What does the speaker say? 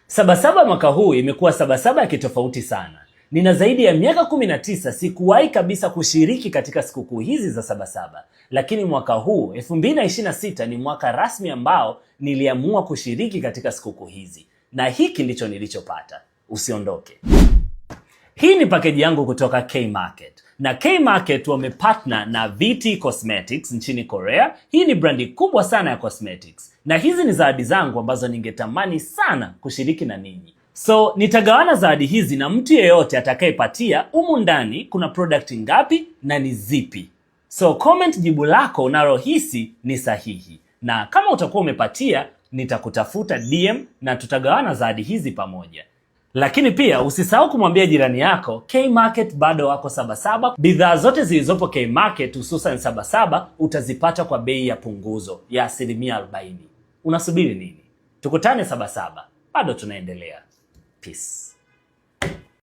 Sabasaba mwaka huu imekuwa Sabasaba ya kitofauti sana. Nina zaidi ya miaka 19 sikuwahi kabisa kushiriki katika sikukuu hizi za Sabasaba. Lakini mwaka huu 2026 ni mwaka rasmi ambao niliamua kushiriki katika sikukuu hizi. Na hiki ndicho nilichopata. Usiondoke. Hii ni package yangu kutoka K-Market. Na K-Market wamepartner na VT Cosmetics nchini Korea. Hii ni brandi kubwa sana ya cosmetics. Na hizi ni zawadi zangu ambazo ningetamani sana kushiriki na ninyi. So, nitagawana zawadi hizi na mtu yeyote atakayepatia humu ndani kuna product ngapi na ni zipi. So, comment jibu lako unalohisi ni sahihi. Na kama utakuwa umepatia, nitakutafuta DM na tutagawana zawadi hizi pamoja. Lakini pia usisahau kumwambia jirani yako K-Market bado wako Sabasaba. Bidhaa zote zilizopo K-Market hususan Sabasaba utazipata kwa bei ya punguzo ya 40%. Unasubiri nini? Tukutane Sabasaba. Bado tunaendelea. Peace.